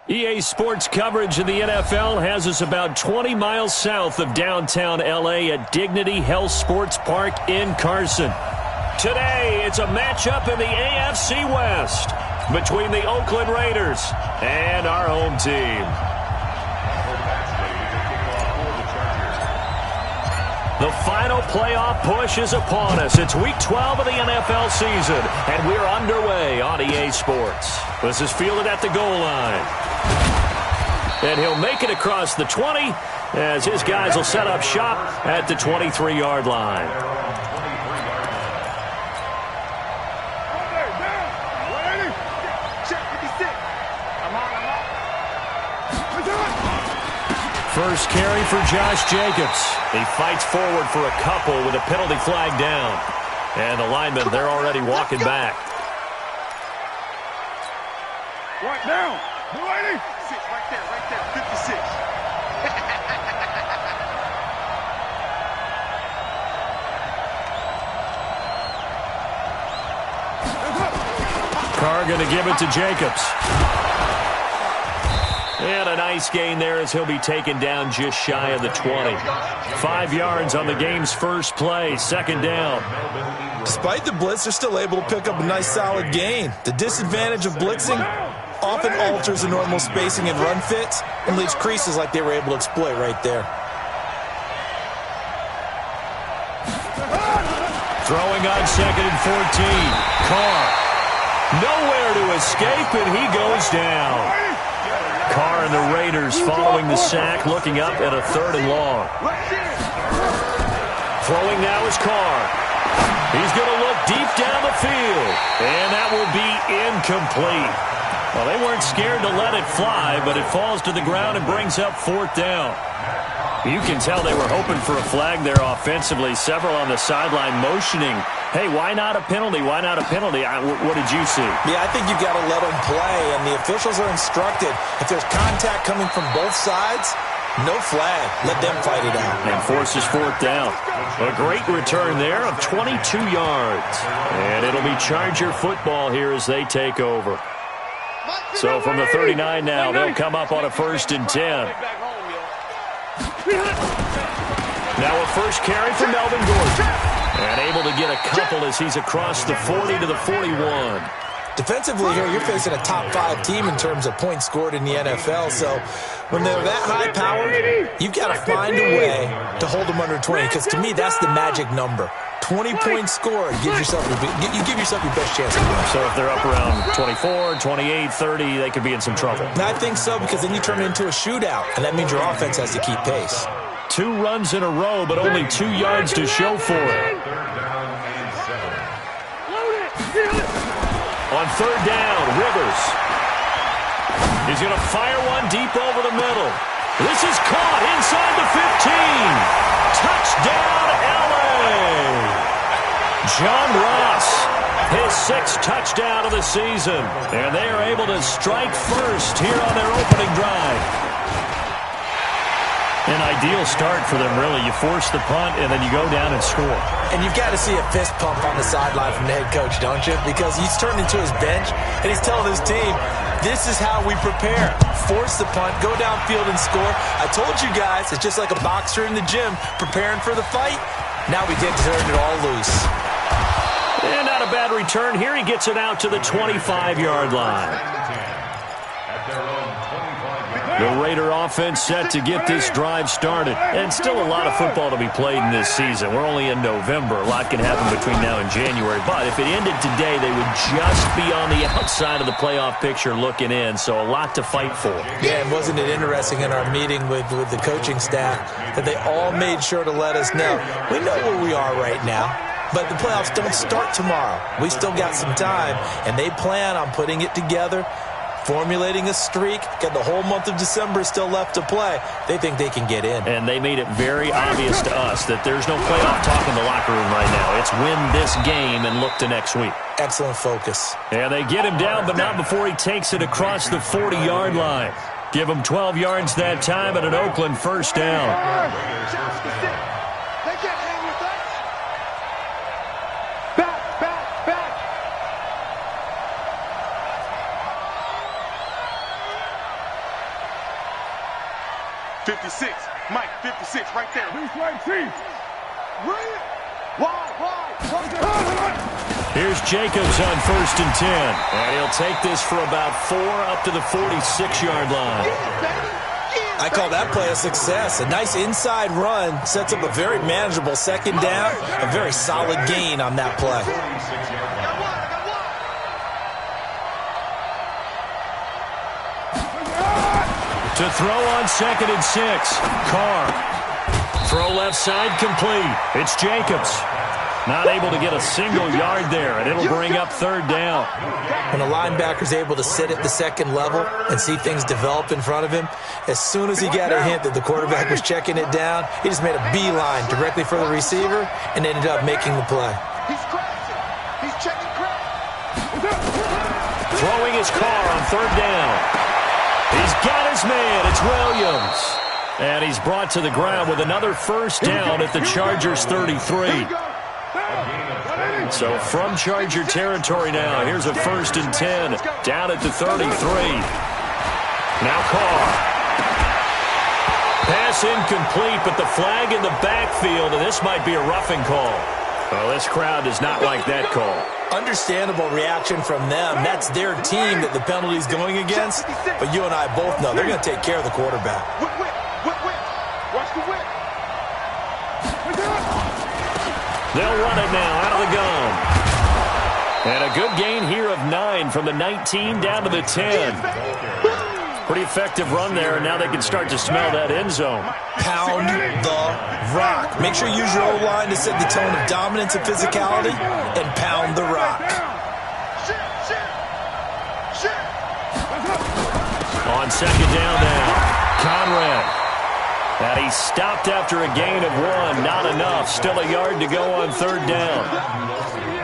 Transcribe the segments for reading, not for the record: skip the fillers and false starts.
EA Sports coverage of the NFL has us about 20 miles south of downtown L.A. at Dignity Health Sports Park in Carson. Today, it's a matchup in the AFC West between the Oakland Raiders and our home team. The final playoff push is upon us. It's Week 12 of the NFL season, and we're underway on EA Sports. This is fielded at the goal line. And he'll make it across the 20 as his guys will set up shop at the 23-yard line. First carry for Josh Jacobs. He fights forward for a couple with a penalty flag down. And the linemen, they're already walking back. Right now. Right there. 56. Carr going to give it to Jacobs. And a nice gain there as he'll be taken down just shy of the 20. 5 yards on the game's first play, second down. Despite the blitz, they're still able to pick up a nice solid gain. The disadvantage of blitzing often alters the normal spacing and run fits and leaves creases like they were able to exploit right there. Throwing on second and 14. Carr. Nowhere to escape, and he goes down. Carr and the Raiders following the sack, looking up at a 3rd and long. Throwing now is Carr. He's going to look deep down the field, and that will be incomplete. Well, they weren't scared to let it fly, but it falls to the ground and brings up 4th down. You can tell they were hoping for a flag there offensively. Several on the sideline motioning, hey, why not a penalty? Why not a penalty? What did you see? Yeah, I think you've got to let them play, and the officials are instructed. If there's contact coming from both sides, no flag. Let them fight it out. And forces 4th down. A great return there of 22 yards. And it'll be Charger football here as they take over. So from the 39 now, they'll come up on a 1st and 10. Now a first carry for Melvin Gordon. And able to get a couple as he's across the 40 to the 41. Defensively here, you're facing a top 5 team in terms of points scored in the NFL. So when they're that high powered, you've got to find a way to hold them under 20. Because to me, that's the magic number. 20 points scored. You give yourself your best chance to win. So if they're up around 24, 28, 30, they could be in some trouble. And I think so, because then you turn it into a shootout, and that means your offense has to keep pace. 2 runs in a row, but only 2 yards to show for it. On 3rd down, Rivers. He's going to fire one deep over the middle. This is caught inside the 15. Touchdown, L.A. John Ross, his 6th touchdown of the season. And they are able to strike first here on their opening drive. An ideal start for them, really. You force the punt, and then you go down and score. And you've got to see a fist pump on the sideline from the head coach, don't you? Because he's turned into his bench, and he's telling his team, this is how we prepare. Force the punt, go downfield and score. I told you guys, it's just like a boxer in the gym preparing for the fight. Now we get to turn it all loose. And not a bad return here. He gets it out to the 25-yard line. The Raider offense set to get this drive started. And still a lot of football to be played in this season. We're only in November. A lot can happen between now and January. But if it ended today, they would just be on the outside of the playoff picture looking in. So a lot to fight for. Yeah, and wasn't it interesting in our meeting with the coaching staff that they all made sure to let us know, we know where we are right now. But the playoffs don't start tomorrow. We still got some time, and they plan on putting it together, formulating a streak. Got the whole month of December still left to play. They think they can get in. And they made it very obvious to us that there's no playoff talk in the locker room right now. It's win this game and look to next week. Excellent focus. And they get him down, but not before he takes it across the 40-yard line. Give him 12 yards that time and an Oakland 1st down. 56. Mike, 56, right there. Who's right, Chief? Here's Jacobs on 1st and 10. And he'll take this for about 4 up to the 46-yard line. I call that play a success. A nice inside run sets up a very manageable second down, a very solid gain on that play. To throw on 2nd and 6. Carr. Throw left side complete. It's Jacobs. Not able to get a single yard there, and it'll bring up 3rd down. When a linebacker's able to sit at the second level and see things develop in front of him, as soon as he got a hint that the quarterback was checking it down, he just made a beeline directly for the receiver and ended up making the play. He's crashing. He's checking crash. Throwing his Carr on 3rd down. He's got his man. It's Williams. And he's brought to the ground with another 1st down at the Chargers' 33. So from Charger territory now, here's a 1st and 10 down at the 33. Now Carr. Pass incomplete, but the flag in the backfield, and this might be a roughing call. Well, this crowd does not like that call. Understandable reaction from them. That's their team that the penalty's going against. But you and I both know they're going to take care of the quarterback. Whip. Watch the whip. They'll run it now out of the gun. And a good gain here of 9 from the 19 down to the 10. Pretty effective run there, and now they can start to smell that end zone. Pound the rock. Make sure you use your O-line to set the tone of dominance and physicality, and pound the rock. On 2nd down now, Conrad. And he stopped after a gain of 1. Not enough. Still a yard to go on 3rd down.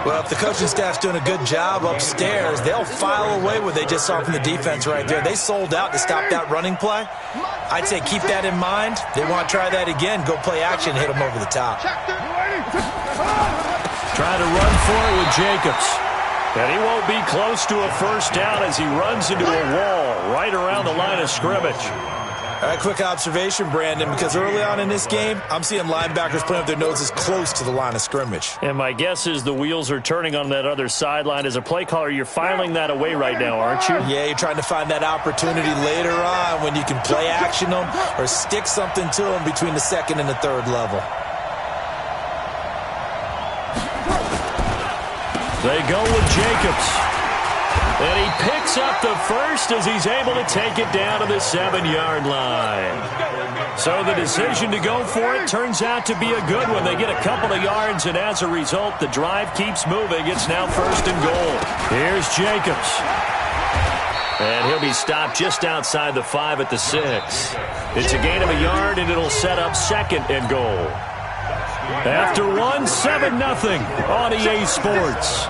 Well, if the coaching staff's doing a good job upstairs, they'll file away what they just saw from the defense right there. They sold out to stop that running play. I'd say keep that in mind. They want to try that again. Go play action, hit them over the top. Try to run for it with Jacobs. And he won't be close to a 1st down as he runs into a wall right around the line of scrimmage. All right, quick observation, Brandon, because early on in this game, I'm seeing linebackers playing with their noses close to the line of scrimmage. And my guess is the wheels are turning on that other sideline. As a play caller, you're filing that away right now, aren't you? Yeah, you're trying to find that opportunity later on when you can play action them or stick something to them between the 2nd and the 3rd level. They go with Jacobs. And he picks up the 1st as he's able to take it down to the 7-yard line. So the decision to go for it turns out to be a good one. They get a couple of yards, and as a result, the drive keeps moving. It's now 1st and goal. Here's Jacobs. And he'll be stopped just outside the 5 at the 6. It's a gain of a yard, and it'll set up 2nd and goal. After 1, 7-0 on EA Sports.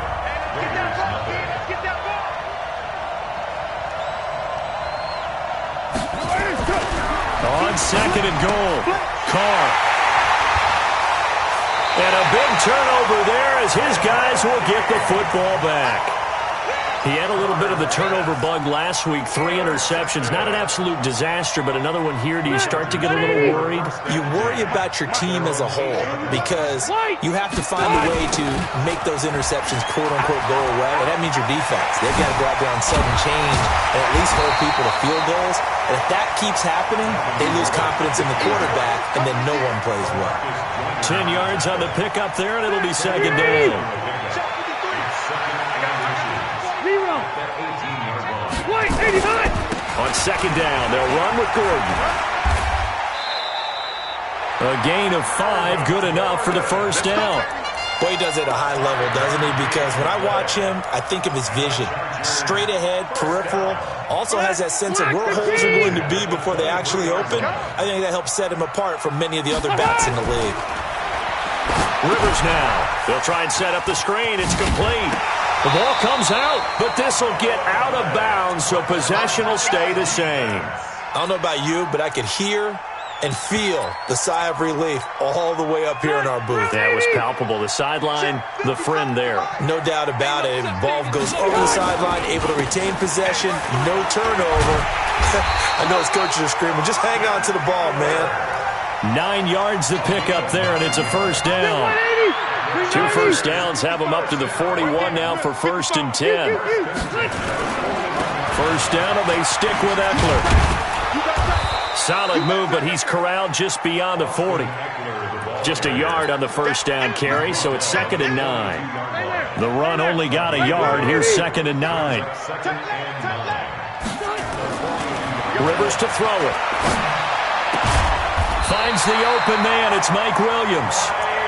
On 2nd and goal, Carr. And a big turnover there as his guys will get the football back. He had a little bit of the turnover bug last week, 3 interceptions. Not an absolute disaster, but another one here. Do you start to get a little worried? You worry about your team as a whole because you have to find a way to make those interceptions, quote-unquote, go away, and that means your defense. They've got to go out there on sudden change and at least hold people to field goals. And if that keeps happening, they lose confidence in the quarterback, and then no one plays well. 10 yards on the pickup there, and it'll be 2nd down. On 2nd down, they'll run with Gordon. A gain of 5, good enough for the 1st down. Boy, he does it at a high level, doesn't he? Because when I watch him, I think of his vision. Straight ahead, peripheral. Also has that sense of where holes are going to be before they actually open. I think that helps set him apart from many of the other backs in the league. Rivers now. They'll try and set up the screen. It's complete. The ball comes out, but this will get out of bounds, so possession will stay the same. I don't know about you, but I could hear and feel the sigh of relief all the way up here in our booth. That was palpable. The sideline, the friend there. No doubt about it. Ball goes over the sideline, able to retain possession, no turnover. I know his coaches are screaming, just hang on to the ball, man. 9 yards to pick up there, and it's a first down. 2 first downs have them up to the 41 now for 1st and 10. First down, and they stick with Eckler. Solid move, but he's corralled just beyond the 40. Just a yard on the first down carry, so it's 2nd and 9. The run only got a yard. Here's 2nd and 9. Rivers to throw it. Finds the open man. It's Mike Williams.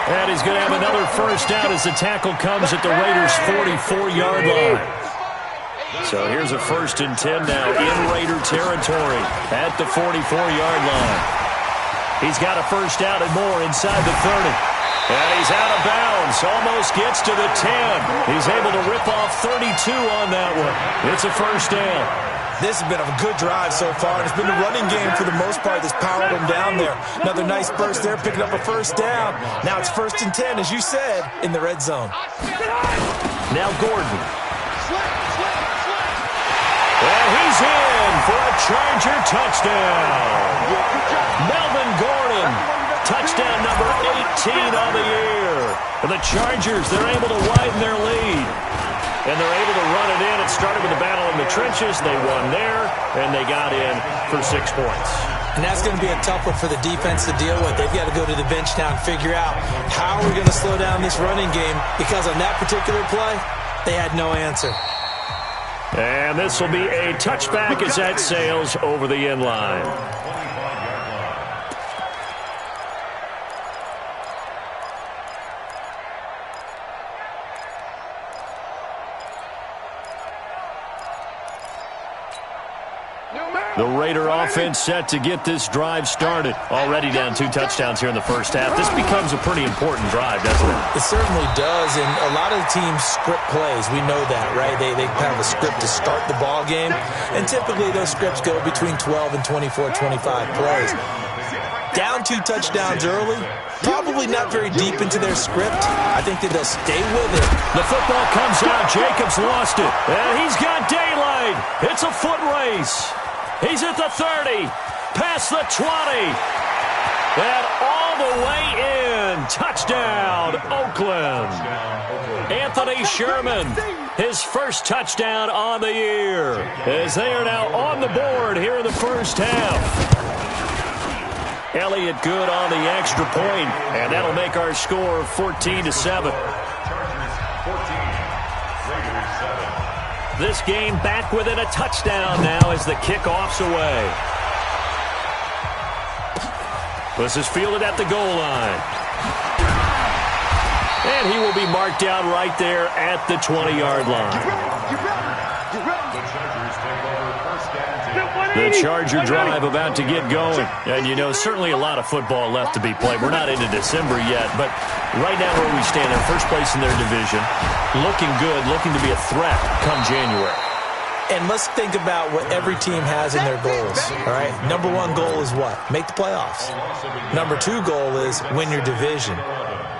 And he's going to have another first down as the tackle comes at the Raiders' 44-yard line. So here's a 1st and 10 now in Raider territory at the 44-yard line. He's got a first down and more inside the 30. And he's out of bounds. Almost gets to the 10. He's able to rip off 32 on that one. It's a first down. This has been a good drive so far, and it's been the running game for the most part that's powered him down there. Another nice burst there, picking up a first down. Now it's 1st and 10, as you said, in the red zone. Now Gordon. And he's in for a Charger touchdown. Melvin Gordon, touchdown number 18 on the year. And the Chargers, they're able to widen their lead. And they're able to run it in. It started with a battle in the trenches. They won there, and they got in for 6 points. And that's going to be a tough one for the defense to deal with. They've got to go to the bench now and figure out how we're going to slow down this running game, because on that particular play, they had no answer. And this will be a touchback as that sails over the end line. The Raider offense set to get this drive started. Already down 2 touchdowns here in the first half. This becomes a pretty important drive, doesn't it? It certainly does, and a lot of the teams script plays. We know that, right? They have a script to start the ball game, and typically those scripts go between 12 and 24, 25 plays. Down 2 touchdowns early, probably not very deep into their script. I think that they'll stay with it. The football comes out. Jacobs lost it, and he's got daylight. It's a foot race. He's at the 30, past the 20, and all the way in. Touchdown, Oakland. Anthony Sherman, his first touchdown on the year, as they are now on the board here in the first half. Elliott good on the extra point, and that'll make our score 14-7. This game back within a touchdown now as the kickoff's away. This is fielded at the goal line. And he will be marked down right there at the 20-yard line. The Charger drive about to get going. And, you know, certainly a lot of football left to be played. We're not into December yet, but right now where we stand, they're first place in their division. Looking good, looking to be a threat come January. And let's think about what every team has in their goals, all right? Number 1 goal is what? Make the playoffs. Number 2 goal is win your division.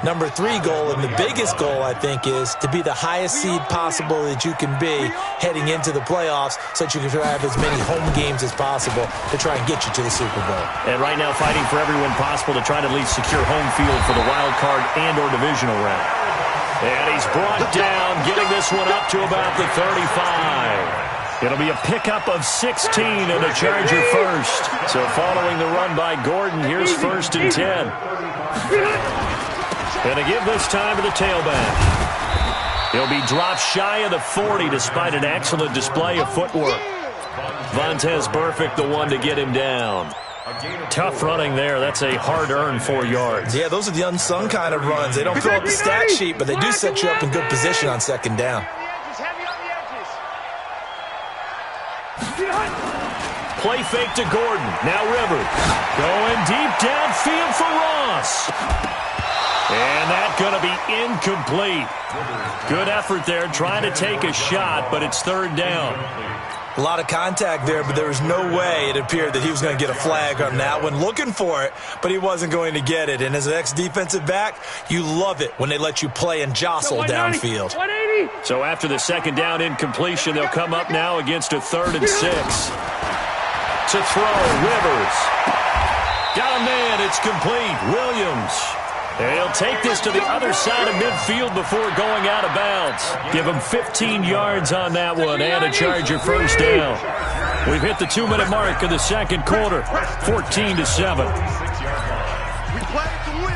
Number 3 goal, and the biggest goal, I think, is to be the highest seed possible that you can be heading into the playoffs so that you can have as many home games as possible to try and get you to the Super Bowl. And right now fighting for everyone possible to try to at least secure home field for the wild card and or divisional round. And he's brought down, getting this one up to about the 35. It'll be a pickup of 16 and a Charger first. So following the run by Gordon, here's 1st and 10. And to give this time to the tailback. He'll be dropped shy of the 40 despite an excellent display of footwork. Vontaze Burfict, the one to get him down. Tough running there. That's a hard-earned 4 yards. Yeah, those are the unsung kind of runs. They don't fill up the stat sheet, but they do set you up in good position on 2nd down. Play fake to Gordon. Now Rivers. Going deep downfield for Ross. And that's going to be incomplete. Good effort there, trying to take a shot, but it's 3rd down. A lot of contact there, but there was no way it appeared that he was going to get a flag on that one. Looking for it, but he wasn't going to get it. And as an ex-defensive back, you love it when they let you play and jostle downfield. So after the 2nd down incompletion, they'll come up now against a 3rd and 6. to throw. Rivers. Got a man. It's complete. Williams. And he'll take this to the other side of midfield before going out of bounds. Give him 15 yards on that one and a Charger first down. We've hit the 2-minute mark of the second quarter. 14-7. We play to win.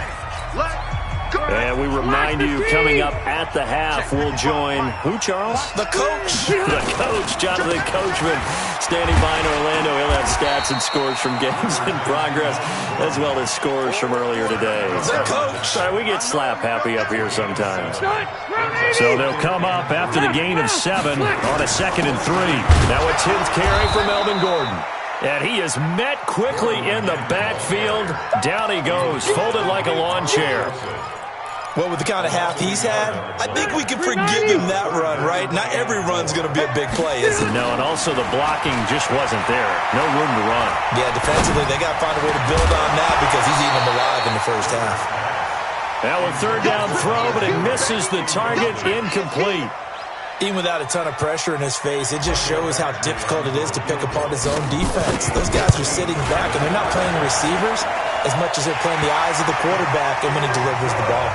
And we remind you, coming up at the half, we'll join who, Charles? The coach. The coach, Jonathan Coachman, standing by in Orlando. He'll have stats and scores from games in progress, as well as scores from earlier today. The coach. Sorry, we get slap happy up here sometimes. So they'll come up after the gain of 7 on a 2nd and 3. Now a 10th carry for Melvin Gordon. And he is met quickly in the backfield. Down he goes, folded like a lawn chair. Well, with the kind of half he's had, I think we can forgive him that run, right? Not every run's going to be a big play, is it? No, and also the blocking just wasn't there. No room to run. Yeah, defensively, they got to find a way to build on that because he's eating them alive in the first half. Now a 3rd down throw, but it misses the target, incomplete. Even without a ton of pressure in his face, it just shows how difficult it is to pick apart his own defense. Those guys are sitting back, and they're not playing the receivers as much as they're playing the eyes of the quarterback and when he delivers the ball.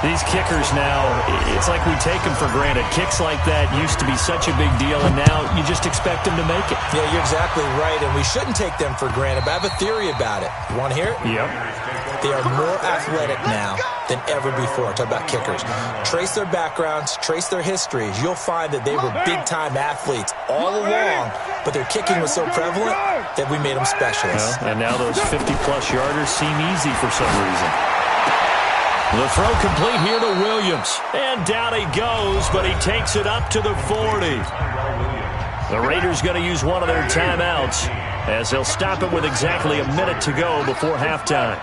These kickers now, it's like we take them for granted. Kicks like that used to be such a big deal, and now you just expect them to make it. Yeah, you're exactly right, and we shouldn't take them for granted, but I have a theory about it. You want to hear it? Yep. They are more athletic now than ever before. Talk about kickers. Trace their backgrounds, trace their histories. You'll find that they were big-time athletes all along, but their kicking was so prevalent that we made them specialists. Well, and now those 50-plus yarders seem easy for some reason. The throw complete here to Williams. And down he goes, but he takes it up to the 40. The Raiders going to use one of their timeouts as they'll stop it with exactly a minute to go before halftime.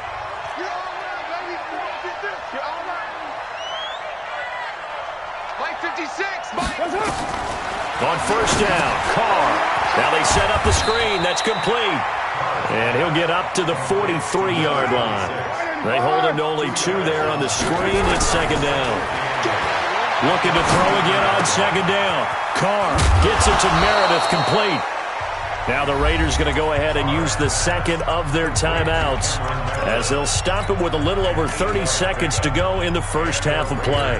On 1st down, Carr. Now they set up the screen. That's complete. And he'll get up to the 43-yard line. They hold him to only 2 there on the screen. It's 2nd down. Looking to throw again on 2nd down. Carr gets it to Meredith, complete. Now the Raiders going to go ahead and use the 2nd of their timeouts as they'll stop it with a little over 30 seconds to go in the first half of play.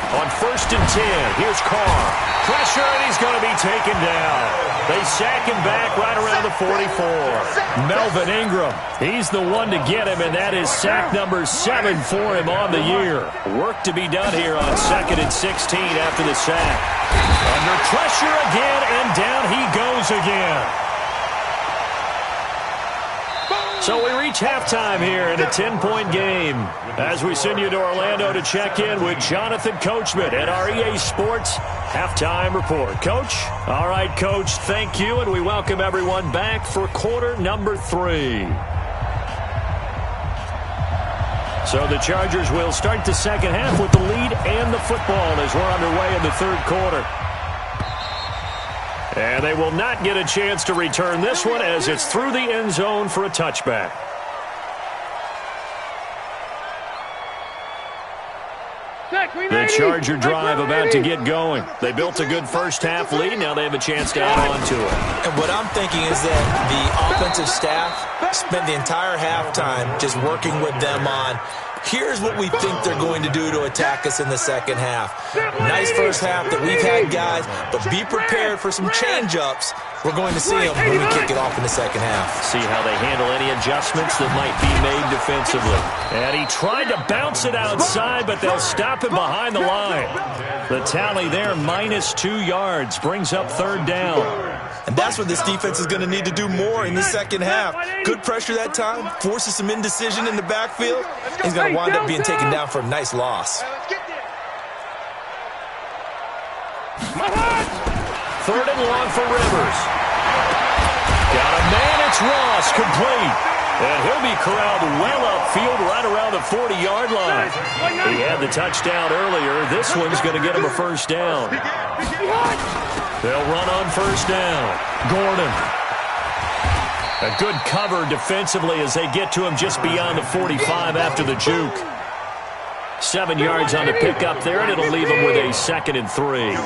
On 1st and 10, here's Carr. Pressure, and he's going to be taken down. They sack him back right around the 44. Melvin Ingram, he's the one to get him, and that is sack number 7 for him on the year. Work to be done here on 2nd and 16 after the sack. Under pressure again, and down he goes again. So we reach halftime here in a 10-point game as we send you to Orlando to check in with Jonathan Coachman at our EA Sports Halftime Report. Coach? All right, Coach, thank you, and we welcome everyone back for quarter number 3. So the Chargers will start the second half with the lead and the football as we're underway in the 3rd quarter. And they will not get a chance to return this one as it's through the end zone for a touchback. The Charger drive about to get going. They built a good first half lead. Now they have a chance to add on to it. And what I'm thinking is that the offensive staff spent the entire halftime just working with them on, here's what we think they're going to do to attack us in the second half. Nice first half that we've had, guys, but be prepared for some change-ups. We're going to see them when we kick it off in the second half. See how they handle any adjustments that might be made defensively. And he tried to bounce it outside, but they'll stop him behind the line. The tally there, -2 yards, brings up 3rd down. And that's what this defense is going to need to do more in the second half. Good pressure that time, forces some indecision in the backfield. He's going to wind up being taken down for a nice loss. 3rd and long for Rivers. Got a man, it's Ross, complete. And he'll be corralled well upfield right around the 40-yard line. He had the touchdown earlier. This one's going to get him a first down. They'll run on 1st down. Gordon. A good cover defensively as they get to him just beyond the 45 after the juke. 7 yards on the pickup there, and it'll leave him with a 2nd and 3.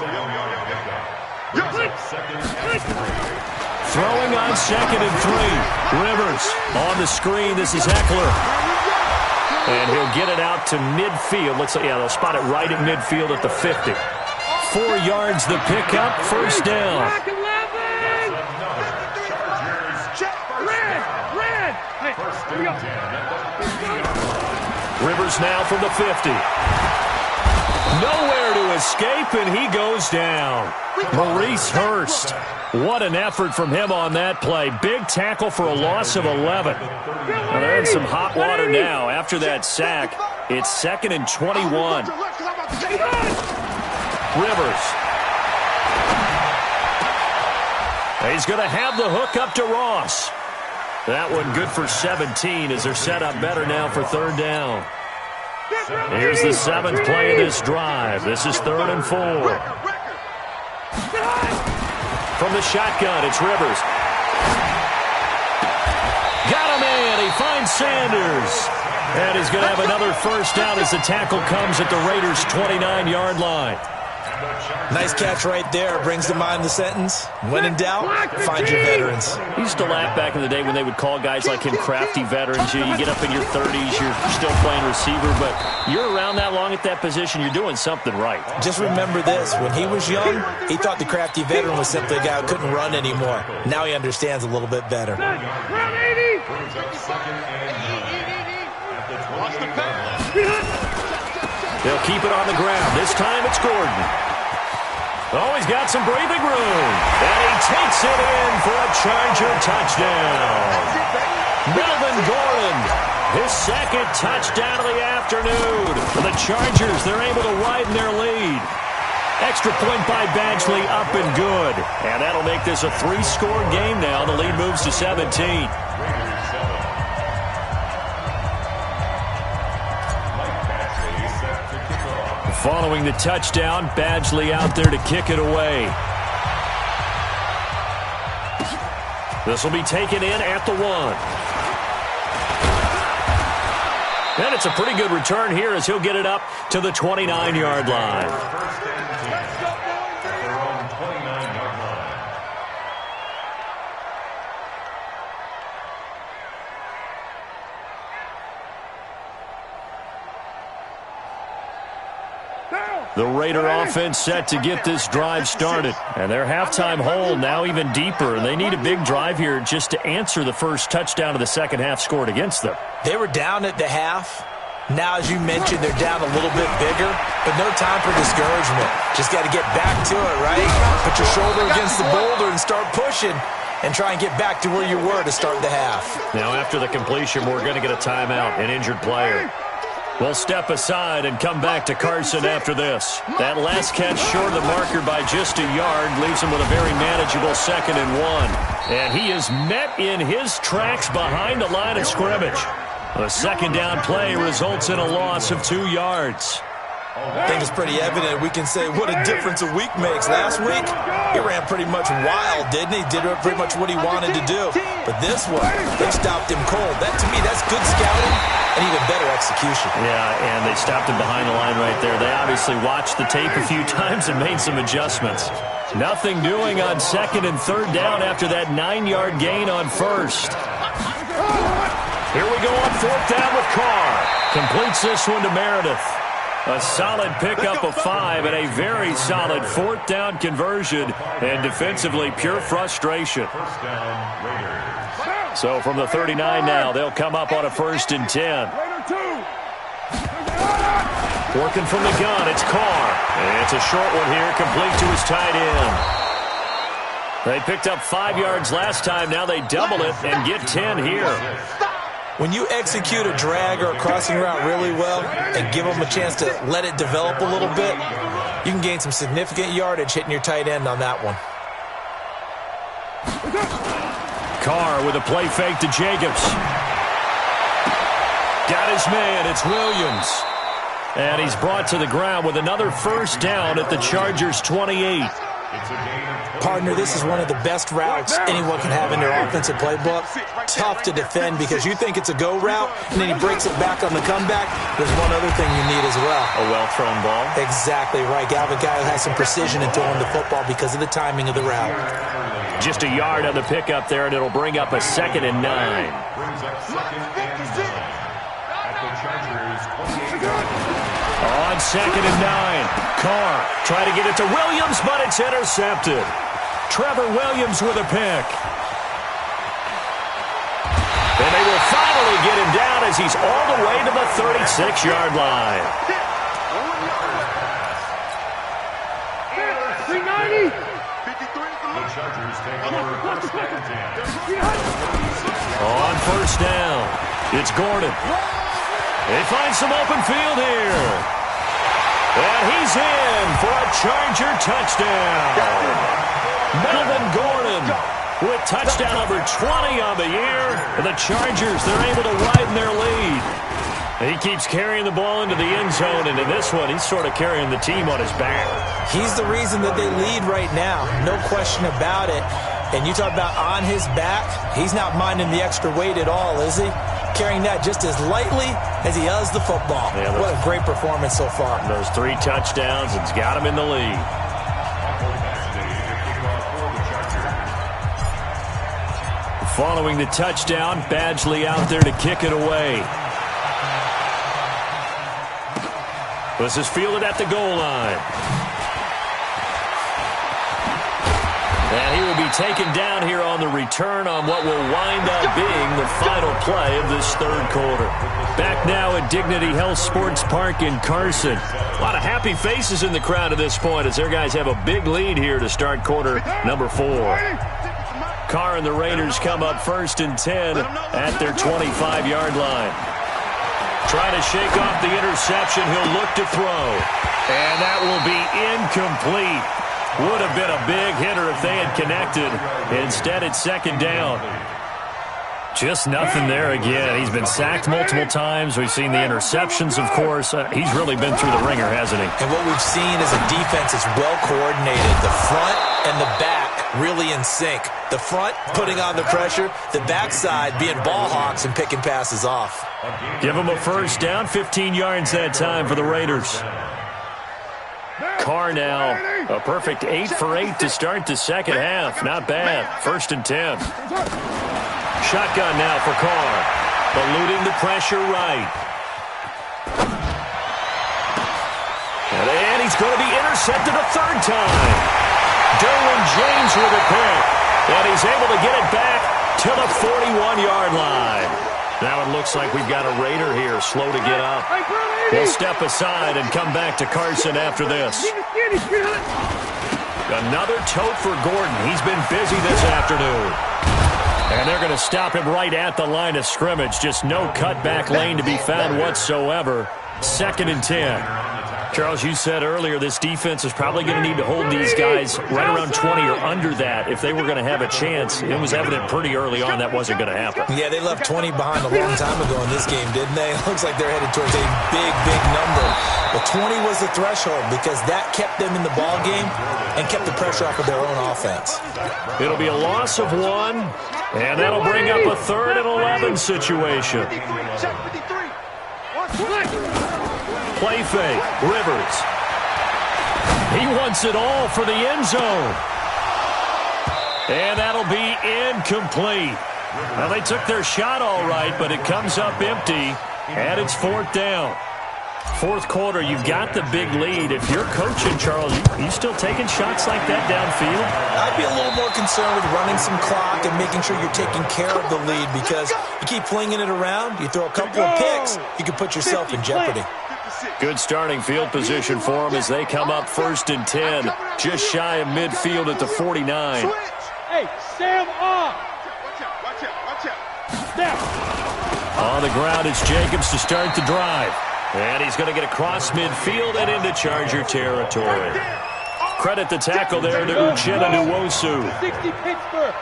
Throwing on 2nd and 3. Rivers on the screen. This is Eckler. And he'll get it out to midfield. Looks like, yeah, they'll spot it right at midfield at the 50. 4 yards the pickup, first down. Rivers now from the 50. Nowhere to escape, and he goes down. Maurice Hurst. What an effort from him on that play. Big tackle for a loss of 11. Well, they're in some hot water now. After that sack, it's 2nd and 21. Rivers. He's going to have the hook up to Ross. That one good for 17 as they're set up better now for 3rd down. Here's the 7th play of this drive. This is 3rd and 4. From the shotgun, it's Rivers. Got him in. He finds Sanders. And he's going to have another first down as the tackle comes at the Raiders' 29-yard line. Nice catch right there. Brings to mind the sentence, when in doubt, find your veterans. I used to laugh back in the day when they would call guys like him crafty veterans. You get up in your 30s, you're still playing receiver, but you're around that long at that position, you're doing something right. Just remember this. When he was young, he thought the crafty veteran was simply a guy who couldn't run anymore. Now he understands a little bit better. They'll keep it on the ground. This time it's Gordon. Oh, he's got some breathing room. And he takes it in for a Charger touchdown. Melvin Gordon, his 2nd touchdown of the afternoon. For the Chargers, they're able to widen their lead. Extra point by Badgley, up and good. And that'll make this a 3-score game now. The lead moves to 17. Following the touchdown, Badgley out there to kick it away. This will be taken in at the 1. And it's a pretty good return here as he'll get it up to the 29-yard line. The Raider offense set to get this drive started. And their halftime hole now even deeper. And they need a big drive here just to answer the first touchdown of the second half scored against them. They were down at the half. Now, as you mentioned, they're down a little bit bigger, but no time for discouragement. Just got to get back to it, right? Put your shoulder against the boulder and start pushing and try and get back to where you were to start the half. Now, after the completion, we're going to get a timeout, an injured player. We'll step aside and come back to Carson after this. That last catch short of the marker by just a yard leaves him with a very manageable 2nd and 1. And he is met in his tracks behind the line of scrimmage. The 2nd down play results in a loss of 2 yards. I think it's pretty evident. We can say what a difference a week makes. Last week, he ran pretty much wild, didn't he? Did pretty much what he wanted to do. But this one, they stopped him cold. That, to me, that's good scouting and even better execution. Yeah, and they stopped him behind the line right there. They obviously watched the tape a few times and made some adjustments. Nothing doing on 2nd and 3rd down after that 9-yard gain on 1st. Here we go on 4th down with Carr. Completes this one to Meredith. A solid pickup of 5 and a very solid 4th down conversion. And defensively, pure frustration. So from the 39 now, they'll come up on a 1st and 10. Working from the gun, it's Carr. And it's a short one here, complete to his tight end. They picked up 5 yards last time. Now they double it and get 10 here. When you execute a drag or a crossing route really well and give them a chance to let it develop a little bit, you can gain some significant yardage hitting your tight end on that one. Carr with a play fake to Jacobs. Got his man, it's Williams. And he's brought to the ground with another 1st down at the Chargers' 28. Partner, this is one of the best routes anyone can have in their offensive playbook. Tough to defend because you think it's a go route, and then he breaks it back on the comeback. There's one other thing you need as well. A well-thrown ball. Exactly right. Galvin guy who has some precision in throwing the football because of the timing of the route. Just a yard on the pickup there, and it'll bring up a 2nd and 9. On 2nd and 9, Carr trying to get it to Williams, but it's intercepted. Trevor Williams with a pick. And they will finally get him down as he's all the way to the 36-yard line. 390. On 1st down, it's Gordon. They find some open field here. And he's in for a Charger touchdown. Melvin Gordon with touchdown number 20 on the year. And the Chargers, they're able to widen their lead. He keeps carrying the ball into the end zone, and in this one, he's sort of carrying the team on his back. He's the reason that they lead right now. No question about it. And you talk about on his back, he's not minding the extra weight at all, is he? Carrying that just as lightly as he does the football. Yeah, what a great performance so far. Those 3 touchdowns, it's got him in the lead. Following the touchdown, Badgley out there to kick it away. This is fielded at the goal line. And he will be taken down here on the return on what will wind up being the final play of this 3rd quarter. Back now at Dignity Health Sports Park in Carson. A lot of happy faces in the crowd at this point as their guys have a big lead here to start quarter number 4. Carr and the Raiders come up 1st and 10 at their 25-yard line. Trying to shake off the interception. He'll look to throw. And that will be incomplete. Would have been a big hitter if they had connected. Instead, it's 2nd down. Just nothing there again. He's been sacked multiple times. We've seen the interceptions, of course. He's really been through the ringer, hasn't he? And what we've seen is a defense that's well coordinated. The front and the back really in sync. The front putting on the pressure. The backside being ball hawks and picking passes off. Give them a 1st down. 15 yards that time for the Raiders. Carr now a perfect 8 for 8 to start the 2nd half. Not bad. 1st and 10. Shotgun now for Carr. Eluding the pressure right. And he's going to be intercepted a 3rd time. Derwin James with a pick. And he's able to get it back to the 41-yard line. Now it looks like we've got a Raider here slow to get up. He'll step aside and come back to Carson after this. Another tote for Gordon. He's been busy this afternoon. And they're going to stop him right at the line of scrimmage. Just no cutback lane to be found whatsoever. 2nd and 10. Charles, you said earlier this defense is probably going to need to hold these guys right around 20 or under that if they were going to have a chance. It was evident pretty early on that wasn't going to happen. Yeah, they left 20 behind a long time ago in this game, didn't they? It looks like they're headed towards a big, big number. But 20 was the threshold because that kept them in the ball game and kept the pressure off of their own offense. It'll be a loss of 1, and that'll bring up a 3rd and 11 situation. Play fake. Rivers. He wants it all for the end zone. And that'll be incomplete. Well, they took their shot all right, but it comes up empty, and it's 4th down. 4th quarter, you've got the big lead. If you're coaching, Charles, you still taking shots like that downfield? I'd be a little more concerned with running some clock and making sure you're taking care of the lead because you keep flinging it around, you throw a couple of picks, you can put yourself in jeopardy. Good starting field position for them as they come up 1st and 10, just shy of midfield at the 49. Hey, Sam off. Watch out. Step. On the ground, it's Jacobs to start the drive. And he's going to get across midfield and into Charger territory. Credit the tackle there to Uchenna Nwosu. 60 Pittsburgh.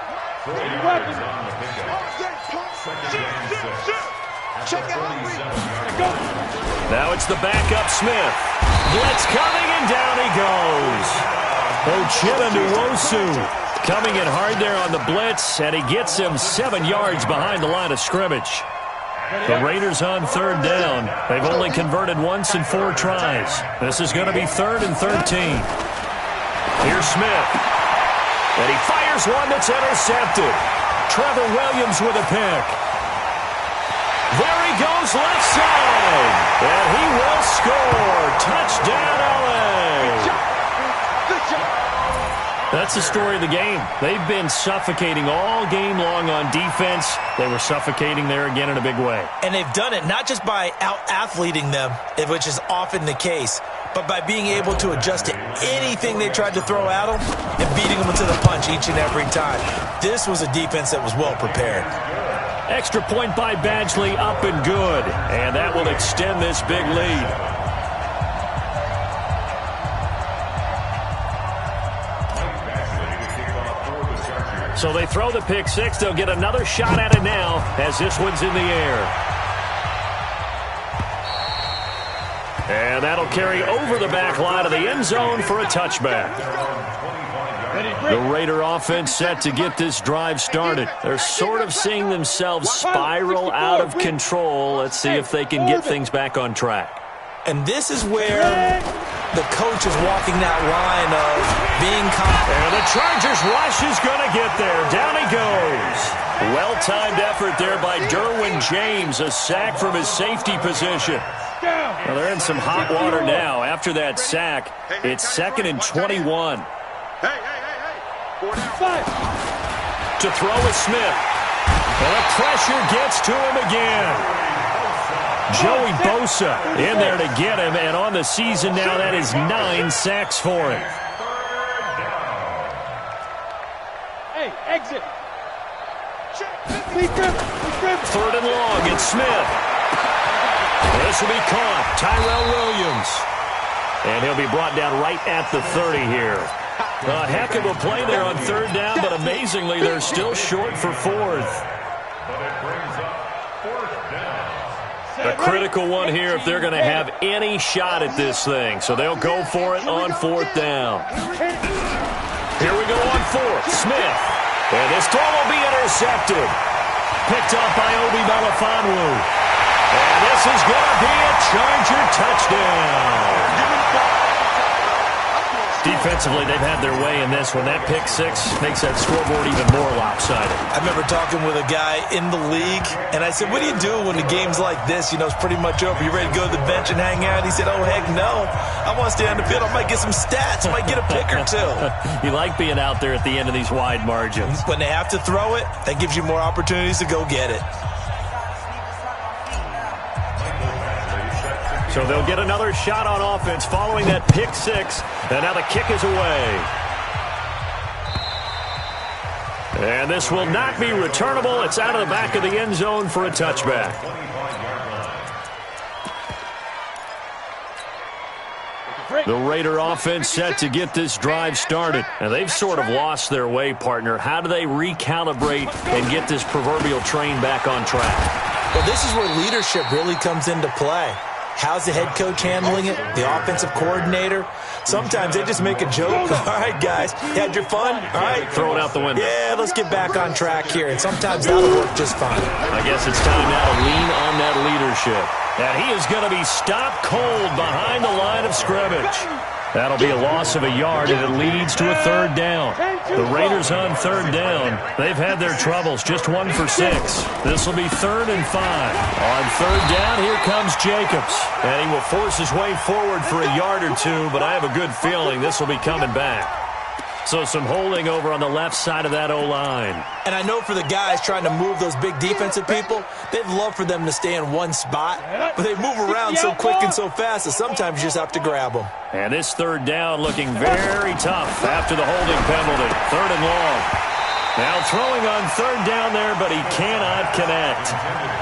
Now it's the backup Smith. Blitz coming and down he goes. coming in hard there on the blitz, and he gets him 7 yards behind the line of scrimmage. The Raiders on third down. They've only converted once in 4 tries. This is going to be 3rd and 13. Here's Smith. And he fires one that's intercepted. Trevor Williams with a pick. There he goes left side. And he will score. Touchdown, LA. Good job. That's the story of the game. They've been suffocating all game long on defense. They were suffocating there again in a big way. And they've done it not just by out-athleting them, which is often the case, but by being able to adjust to anything they tried to throw at them and beating them to the punch each and every time. This was a defense that was well prepared. Extra point by Badgley, up and good. And that will extend this big lead. So they throw the pick six. They'll get another shot at it now as this one's in the air. And that'll carry over the back line of the end zone for a touchback. The Raider offense set to get this drive started. They're sort of seeing themselves spiral out of control. Let's see if they can get things back on track. And this is where the coach is walking that line of being confident. And the Chargers rush is going to get there. Down he goes. Well-timed effort there by Derwin James. A sack from his safety position. Well, they're in some hot water now. After that sack, it's 2nd and 21. To throw is Smith. And the pressure gets to him again. Joey Bosa in there to get him, and on the season now, that is 9 sacks for him. Hey, exit. 3rd and long, it's Smith. This will be caught. Tyrell Williams. And he'll be brought down right at the 30 here. A heck of a play there on 3rd down, but amazingly, they're still short for 4th. A critical one here if they're going to have any shot at this thing. So they'll go for it on 4th down. Here we go on 4th. Smith. And this throw will be intercepted. Picked up by Obi Melifonwu. And this is going to be a Charger touchdown. Defensively, they've had their way in this one. That pick six makes that scoreboard even more lopsided. I remember talking with a guy in the league, and I said, what do you do when the game's like this? You know, it's pretty much over. You ready to go to the bench and hang out? He said, oh, heck no. I want to stay on the field. I might get some stats. I might get a pick or two. You like being out there at the end of these wide margins. When they have to throw it, that gives you more opportunities to go get it. So they'll get another shot on offense following that pick six. And now the kick is away. And this will not be returnable. It's out of the back of the end zone for a touchback. The Raider offense set to get this drive started. And they've sort of lost their way, partner. How do they recalibrate and get this proverbial train back on track? Well, this is where leadership really comes into play. How's the head coach handling it? The offensive coordinator? Sometimes they just make a joke. All right, guys, you had your fun? All right. Throw it out the window. Yeah, let's get back on track here. And sometimes that'll work just fine. I guess it's time now to lean on that leadership. And he is going to be stopped cold behind the line of scrimmage. That'll be a loss of a yard, and it leads to a 3rd down. The Raiders on 3rd down. They've had their troubles, just 1 for 6. This will be 3rd and 5. On 3rd down, here comes Jacobs. And he will force his way forward for a yard or two, but I have a good feeling this will be coming back. So some holding over on the left side of that O-line. And I know for the guys trying to move those big defensive people, they'd love for them to stay in one spot, but they move around so quick and so fast that sometimes you just have to grab them. And this 3rd down looking very tough after the holding penalty. 3rd and long. Now throwing on 3rd down there, but he cannot connect.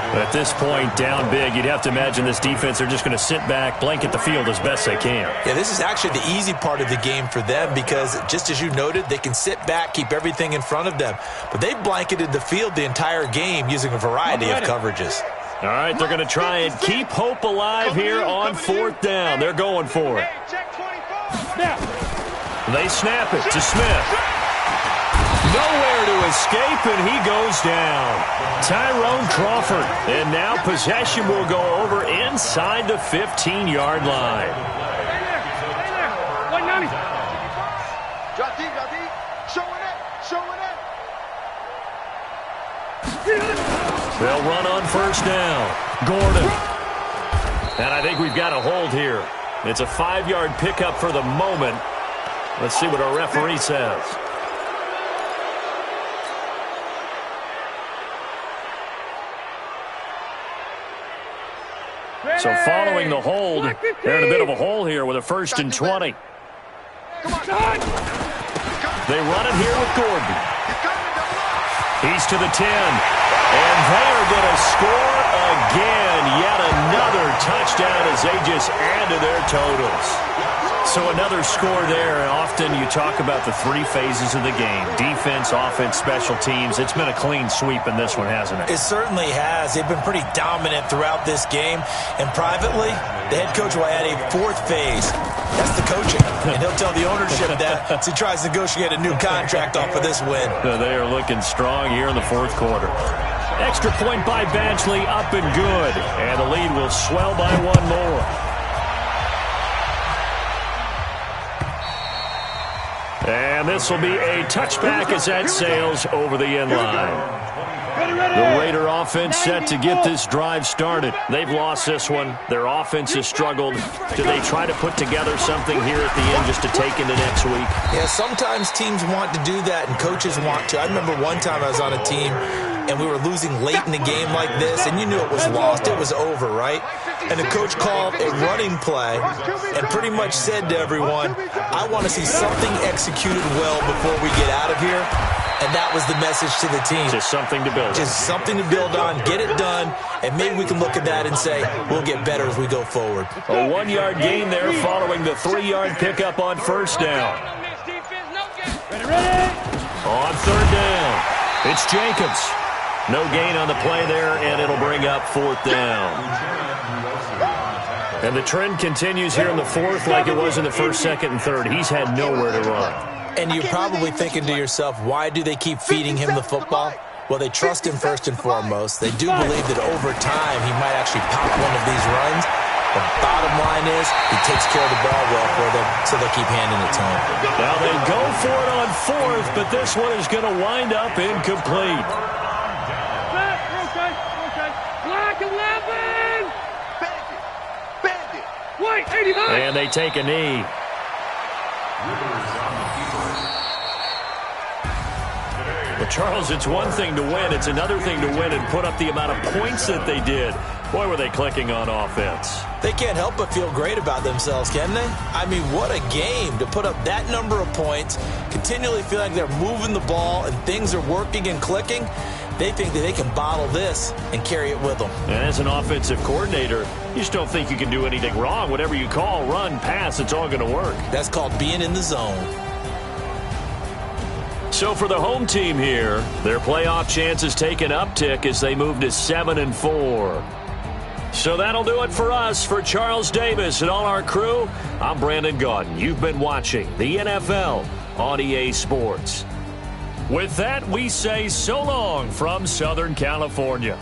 At this point, down big, you'd have to imagine this defense, they're just going to sit back, blanket the field as best they can. Yeah, this is actually the easy part of the game for them because, just as you noted, they can sit back, keep everything in front of them. But they blanketed the field the entire game using a variety of coverages. All right, they're going to try and keep hope alive here on 4th down. They're going for it. They snap it to Smith. Nowhere to escape, and he goes down. Tyrone Crawford. And now possession will go over inside the 15-yard line. They'll run on first down. Gordon. And I think we've got a hold here. It's a 5-yard pickup for the moment. Let's see what our referee says. So following the hold, they're in a bit of a hole here with a 1st and 20. They run it here with Gordon. He's to the 10. And they are going to score again. Yet another touchdown as they just add to their totals. So another score there. And often you talk about the 3 phases of the game. Defense, offense, special teams. It's been a clean sweep in this one, hasn't it? It certainly has. They've been pretty dominant throughout this game. And privately, the head coach will add a 4th phase. That's the coaching. And he'll tell the ownership that as he tries to negotiate a new contract off of this win. They are looking strong here in the 4th quarter. Extra point by Badgley, up and good. And the lead will swell by 1 more. And this will be a touchback as that sails over the end line. The Raider offense set to get this drive started. They've lost this one. Their offense has struggled. Do they try to put together something here at the end just to take into next week? Yeah, sometimes teams want to do that and coaches want to. I remember one time I was on a team and we were losing late in the game like this, and you knew it was lost. It was over, right? And the coach called a running play and pretty much said to everyone, I want to see something executed well before we get out of here. And that was the message to the team. Just something to build on. Just something to build on, get it done, and maybe we can look at that and say, we'll get better as we go forward. A 1-yard gain there following the 3-yard pickup on first down. On third down, it's Jacobs. No gain on the play there, and it'll bring up 4th down. And the trend continues here in the 4th like it was in the 1st, 2nd, and 3rd. He's had nowhere to run. And you're probably thinking to yourself, why do they keep feeding him the football? Well, they trust him first and foremost. They do believe that over time he might actually pop one of these runs. The bottom line is he takes care of the ball well for them, so they'll keep handing it to him. Now they go for it on 4th, but this one is going to wind up incomplete. Black 11! Bandit! White 89! And they take a knee. Well, Charles, it's one thing to win. It's another thing to win and put up the amount of points that they did. Boy, were they clicking on offense. They can't help but feel great about themselves, can they? I mean, what a game to put up that number of points, continually feel like they're moving the ball and things are working and clicking. They think that they can bottle this and carry it with them. And as an offensive coordinator, you just don't think you can do anything wrong. Whatever you call, run, pass, it's all going to work. That's called being in the zone. So for the home team here, their playoff chances take an uptick as they move to 7-4. So that'll do it for us. For Charles Davis and all our crew, I'm Brandon Gaudin. You've been watching the NFL on EA Sports. With that, we say so long from Southern California.